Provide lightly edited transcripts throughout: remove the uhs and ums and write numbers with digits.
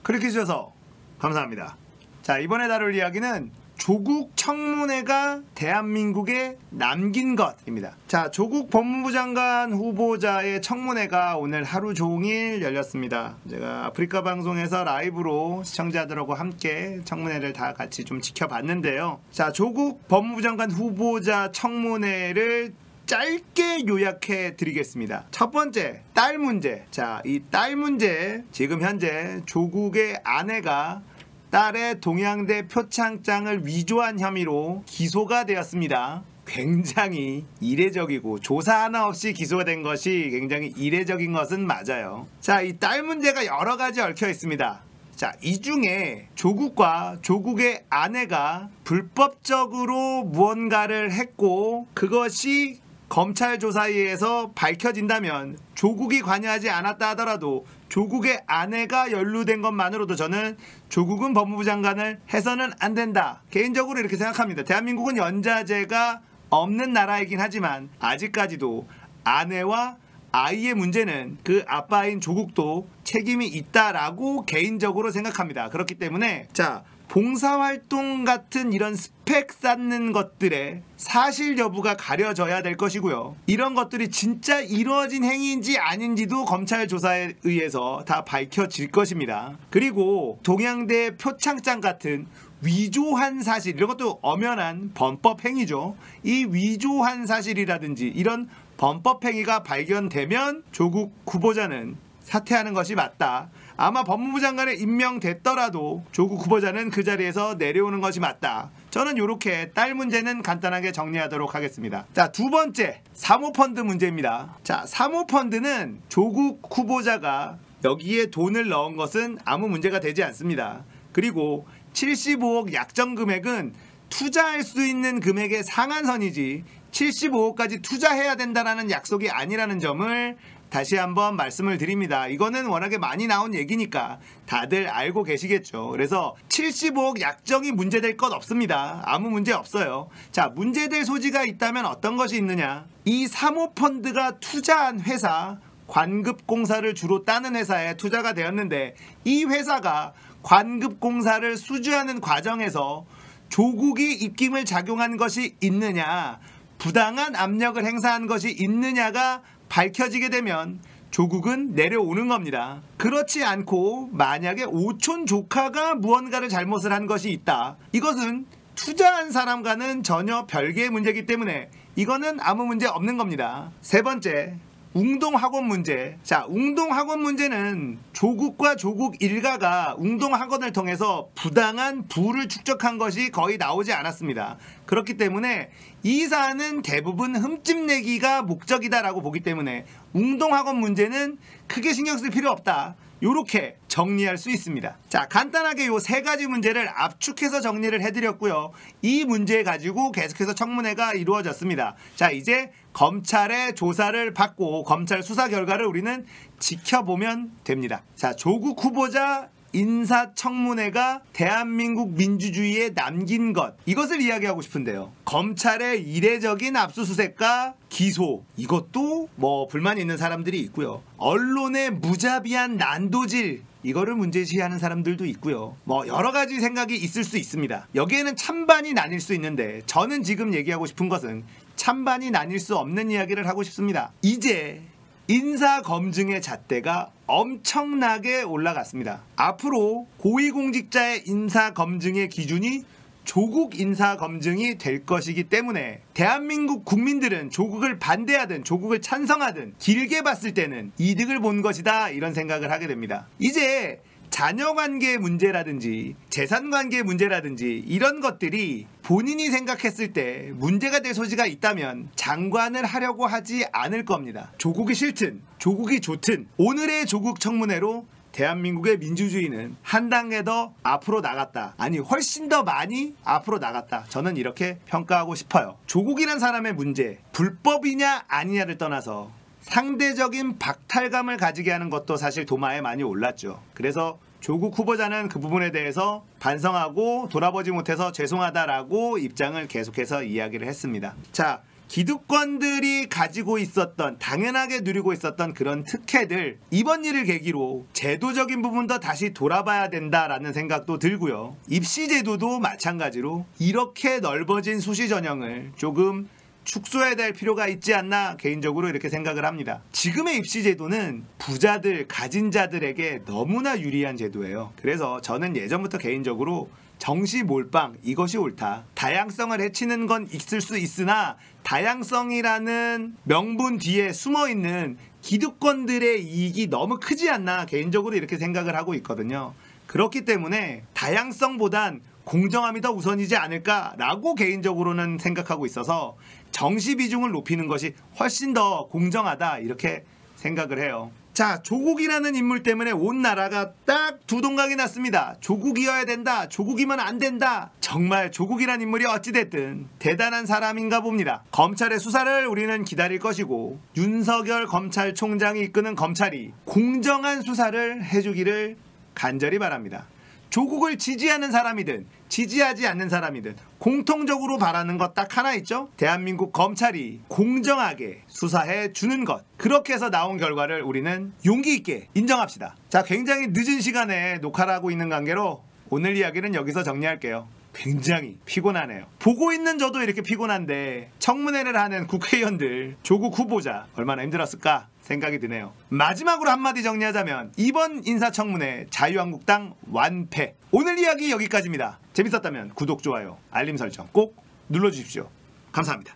클릭해주셔서 감사합니다. 자, 이번에 다룰 이야기는 조국 청문회가 대한민국에 남긴 것입니다. 자, 조국 법무부 장관 후보자의 청문회가 오늘 하루 종일 열렸습니다. 제가 아프리카 방송에서 라이브로 시청자들하고 함께 청문회를 다 같이 좀 지켜봤는데요. 자, 조국 법무부 장관 후보자 청문회를 짧게 요약해 드리겠습니다. 첫 번째, 딸 문제. 자, 이 딸 문제, 지금 현재 조국의 아내가 딸의 동양대 표창장을 위조한 혐의로 기소가 되었습니다. 굉장히 이례적이고 조사 하나 없이 기소가 된 것이 굉장히 이례적인 것은 맞아요. 자, 이 딸 문제가 여러 가지 얽혀 있습니다. 자, 이 중에 조국과 조국의 아내가 불법적으로 무언가를 했고 그것이 검찰 조사에 의해서 밝혀진다면 조국이 관여하지 않았다 하더라도 조국의 아내가 연루된 것만으로도 저는 조국은 법무부 장관을 해서는 안 된다, 개인적으로 이렇게 생각합니다. 대한민국은 연좌제가 없는 나라이긴 하지만 아직까지도 아내와 아이의 문제는 그 아빠인 조국도 책임이 있다라고 개인적으로 생각합니다. 그렇기 때문에 자, 봉사활동 같은 이런 스펙 쌓는 것들의 사실 여부가 가려져야 될 것이고요. 이런 것들이 진짜 이루어진 행위인지 아닌지도 검찰 조사에 의해서 다 밝혀질 것입니다. 그리고 동양대 표창장 같은 위조한 사실, 이런 것도 엄연한 범법 행위죠. 이 위조한 사실이라든지 이런 범법 행위가 발견되면 조국 후보자는 사퇴하는 것이 맞다. 아마 법무부 장관에 임명됐더라도 조국 후보자는 그 자리에서 내려오는 것이 맞다. 저는 이렇게 딸 문제는 간단하게 정리하도록 하겠습니다. 자, 두 번째, 사모펀드 문제입니다. 자, 사모펀드는 조국 후보자가 여기에 돈을 넣은 것은 아무 문제가 되지 않습니다. 그리고 75억 약정 금액은 투자할 수 있는 금액의 상한선이지 75억까지 투자해야 된다는 약속이 아니라는 점을 다시 한번 말씀을 드립니다. 이거는 워낙에 많이 나온 얘기니까 다들 알고 계시겠죠. 그래서 75억 약정이 문제될 것 없습니다. 아무 문제 없어요. 자, 문제될 소지가 있다면 어떤 것이 있느냐. 이 사모펀드가 투자한 회사, 관급공사를 주로 따는 회사에 투자가 되었는데 이 회사가 관급공사를 수주하는 과정에서 조국이 입김을 작용한 것이 있느냐, 부당한 압력을 행사한 것이 있느냐가 밝혀지게 되면 조국은 내려오는 겁니다. 그렇지 않고 만약에 오촌 조카가 무언가를 잘못을 한 것이 있다, 이것은 투자한 사람과는 전혀 별개의 문제이기 때문에 이거는 아무 문제 없는 겁니다. 세 번째, 웅동학원 문제. 자, 웅동학원 문제는 조국과 조국 일가가 웅동학원을 통해서 부당한 부를 축적한 것이 거의 나오지 않았습니다. 그렇기 때문에 이 사안은 대부분 흠집내기가 목적이다라고 보기 때문에 웅동학원 문제는 크게 신경 쓸 필요 없다, 요렇게 정리할 수 있습니다. 자, 간단하게 요 세 가지 문제를 압축해서 정리를 해드렸고요. 이 문제 가지고 계속해서 청문회가 이루어졌습니다. 자, 이제 검찰의 조사를 받고 검찰 수사 결과를 우리는 지켜보면 됩니다. 자, 조국 후보자 인사청문회가 대한민국 민주주의에 남긴 것, 이것을 이야기하고 싶은데요. 검찰의 이례적인 압수수색과 기소, 이것도 뭐 불만이 있는 사람들이 있고요. 언론의 무자비한 난도질, 이거를 문제시하는 사람들도 있고요. 뭐 여러 가지 생각이 있을 수 있습니다. 여기에는 찬반이 나뉠 수 있는데 저는 지금 얘기하고 싶은 것은 찬반이 나뉠 수 없는 이야기를 하고 싶습니다. 이제 인사검증의 잣대가 엄청나게 올라갔습니다. 앞으로 고위공직자의 인사검증의 기준이 조국 인사검증이 될 것이기 때문에 대한민국 국민들은 조국을 반대하든 조국을 찬성하든 길게 봤을 때는 이득을 본 것이다, 이런 생각을 하게 됩니다. 이제 자녀관계 문제라든지 재산관계 문제라든지 이런 것들이 본인이 생각했을 때 문제가 될 소지가 있다면 장관을 하려고 하지 않을 겁니다. 조국이 싫든 조국이 좋든 오늘의 조국 청문회로 대한민국의 민주주의는 한 단계 더 앞으로 나갔다, 아니 훨씬 더 많이 앞으로 나갔다, 저는 이렇게 평가하고 싶어요. 조국이란 사람의 문제, 불법이냐 아니냐를 떠나서 상대적인 박탈감을 가지게 하는 것도 사실 도마에 많이 올랐죠. 그래서 조국 후보자는 그 부분에 대해서 반성하고 돌아보지 못해서 죄송하다라고 입장을 계속해서 이야기를 했습니다. 자, 기득권들이 가지고 있었던, 당연하게 누리고 있었던 그런 특혜들, 이번 일을 계기로 제도적인 부분도 다시 돌아봐야 된다라는 생각도 들고요. 입시 제도도 마찬가지로 이렇게 넓어진 수시 전형을 조금 축소해야 될 필요가 있지 않나 개인적으로 이렇게 생각을 합니다. 지금의 입시 제도는 부자들, 가진 자들에게 너무나 유리한 제도예요. 그래서 저는 예전부터 개인적으로 정시 몰빵 이것이 옳다. 다양성을 해치는 건 있을 수 있으나 다양성이라는 명분 뒤에 숨어있는 기득권들의 이익이 너무 크지 않나 개인적으로 이렇게 생각을 하고 있거든요. 그렇기 때문에 다양성보단 공정함이 더 우선이지 않을까라고 개인적으로는 생각하고 있어서 정시 비중을 높이는 것이 훨씬 더 공정하다 이렇게 생각을 해요. 자, 조국이라는 인물 때문에 온 나라가 딱 두 동강이 났습니다. 조국이어야 된다, 조국이면 안 된다. 정말 조국이란 인물이 어찌됐든 대단한 사람인가 봅니다. 검찰의 수사를 우리는 기다릴 것이고 윤석열 검찰총장이 이끄는 검찰이 공정한 수사를 해주기를 간절히 바랍니다. 조국을 지지하는 사람이든 지지하지 않는 사람이든 공통적으로 바라는 것 딱 하나 있죠? 대한민국 검찰이 공정하게 수사해 주는 것. 그렇게 해서 나온 결과를 우리는 용기 있게 인정합시다. 자, 굉장히 늦은 시간에 녹화를 하고 있는 관계로 오늘 이야기는 여기서 정리할게요. 굉장히 피곤하네요. 보고 있는 저도 이렇게 피곤한데 청문회를 하는 국회의원들, 조국 후보자 얼마나 힘들었을까 생각이 드네요. 마지막으로 한마디 정리하자면 이번 인사청문회 자유한국당 완패. 오늘 이야기 여기까지입니다. 재밌었다면 구독, 좋아요, 알림 설정 꼭 눌러주십시오. 감사합니다.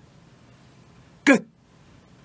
끝!